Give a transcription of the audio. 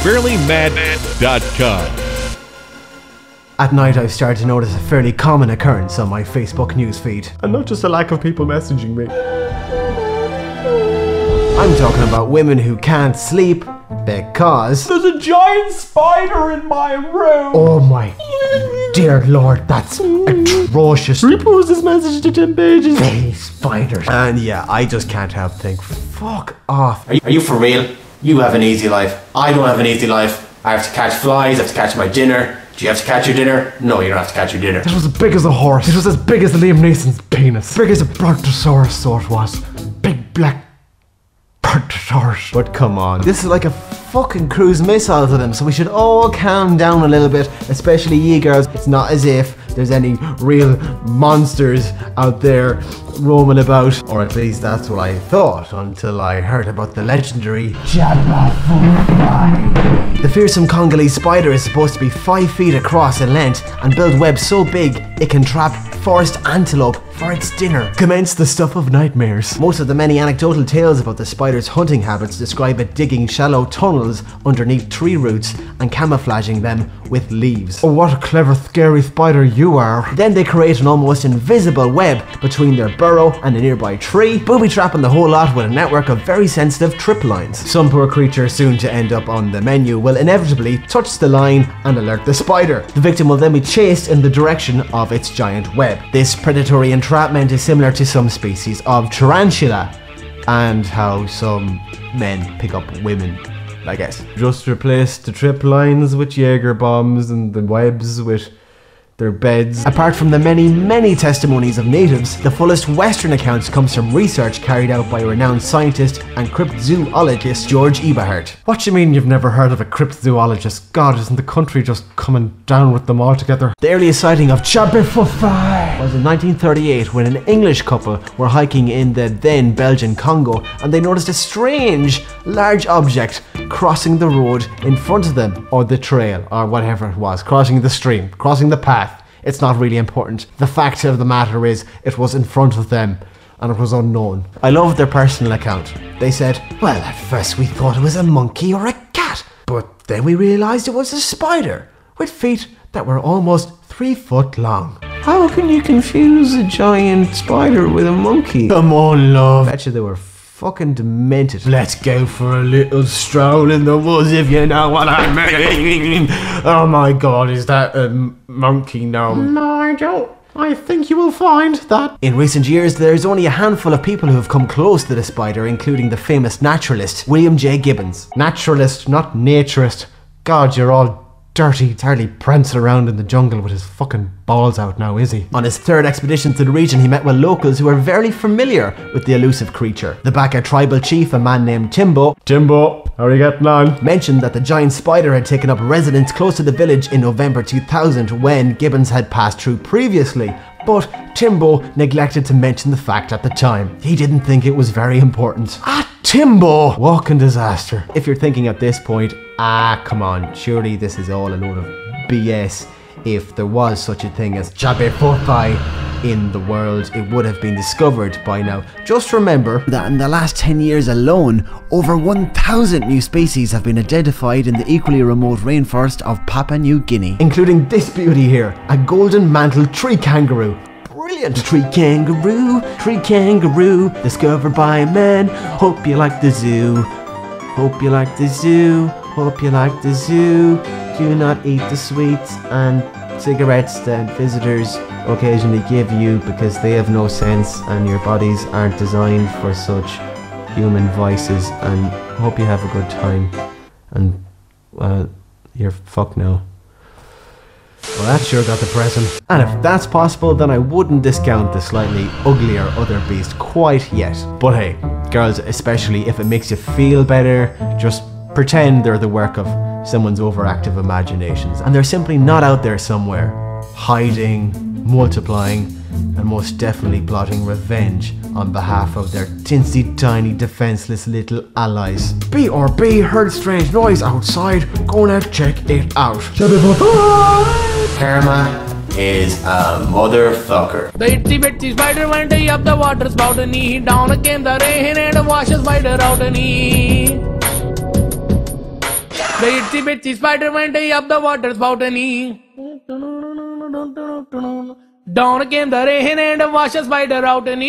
FairlyMad.com. At night, I've started to notice a fairly common occurrence on my Facebook newsfeed. And not just a lack of people messaging me. I'm talking about women who can't sleep because there's a giant spider in my room. Oh my dear lord, that's atrocious. Repost this message to 10 pages. Hey, spiders. And yeah, I just can't help think, fuck off. Are you for real? You have an easy life. I don't have an easy life. I have to catch flies, I have to catch my dinner. Do you have to catch your dinner? No, you don't have to catch your dinner. It was as big as a horse. It was as big as Liam Neeson's penis. As big as a brontosaurus, so it was. Big black brontosaurus. But come on, this is like a fucking cruise missile to them, so we should all calm down a little bit, especially ye girls. It's not as if there's any real monsters out there roaming about, or at least that's what I thought until I heard about the legendary Jabberwocky. The fearsome Congolese spider is supposed to be 5 feet across in length and build webs so big it can trap forest antelope for its dinner. Commence the stuff of nightmares. Most of the many anecdotal tales about the spider's hunting habits describe it digging shallow tunnels underneath tree roots and camouflaging them with leaves. Oh, what a clever, scary spider you are. Then they create an almost invisible web between their burrow and a nearby tree, booby-trapping the whole lot with a network of very sensitive trip lines. Some poor creature soon to end up on the menu will inevitably touch the line and alert the spider. The victim will then be chased in the direction of its giant web. This predatory entrapment is similar to some species of tarantula and how some men pick up women, I guess. Just replace the trip lines with Jaeger bombs and the webs with their beds. Apart from the many testimonies of natives, the fullest Western accounts comes from research carried out by renowned scientist and cryptozoologist George Eberhardt. What do you mean you've never heard of a cryptozoologist? God, isn't the country just coming down with them all together? The earliest sighting of Jabberwocky was in 1938 when an English couple were hiking in the then Belgian Congo and they noticed a strange, large object crossing the road in front of them, or the trail, or whatever it was, crossing the stream, crossing the path. It's not really important. The fact of the matter is, it was in front of them, and it was unknown. I love their personal account. They said, well, at first we thought it was a monkey or a cat, but then we realised it was a spider, with feet that were almost 3 foot long. How can you confuse a giant spider with a monkey? Come on, love. I bet you they were fucking demented. Let's go for a little stroll in the woods, if you know what I mean. Oh my god, is that a monkey now? No, I don't. I think you will find that. In recent years, there's only a handful of people who have come close to the spider, including the famous naturalist William J. Gibbons. Naturalist, not naturist. God, you're all dirty. He's hardly prancing around in the jungle with his fucking balls out now, is he? On his third expedition to the region, he met with locals who were very familiar with the elusive creature. The Baka tribal chief, a man named Timbo, how are you getting on? mentioned that the giant spider had taken up residence close to the village in November 2000 when Gibbons had passed through previously. But Timbo neglected to mention the fact at the time. He didn't think it was very important. Timbo! Walking disaster. If you're thinking at this point, come on, surely this is all a load of BS. If there was such a thing as Jabberwocky in the world, it would have been discovered by now. Just remember that in the last 10 years alone, over 1,000 new species have been identified in the equally remote rainforest of Papua New Guinea, including this beauty here, a golden-mantled tree kangaroo. Brilliant! Tree kangaroo, discovered by man. Hope you like the zoo. Hope you like the zoo. Hope you like the zoo. Do not eat the sweets and cigarettes that visitors occasionally give you because they have no sense and your bodies aren't designed for such human vices. And hope you have a good time. And, well, you're fucked now. Well, that sure got depressing. And if that's possible, then I wouldn't discount the slightly uglier other beast quite yet. But hey, girls, especially if it makes you feel better, just pretend they're the work of someone's overactive imaginations and they're simply not out there somewhere, hiding, multiplying, and most definitely plotting revenge on behalf of their tinsy tiny defenseless little allies. B.R.B. heard strange noise outside, gonna check it out. Karma is a motherfucker. The itsy bitsy spider went up the water spout and he down came the rain and washed the spider out and he The itsy bitsy spider went up the water spout and down came the rain and washed the spider out and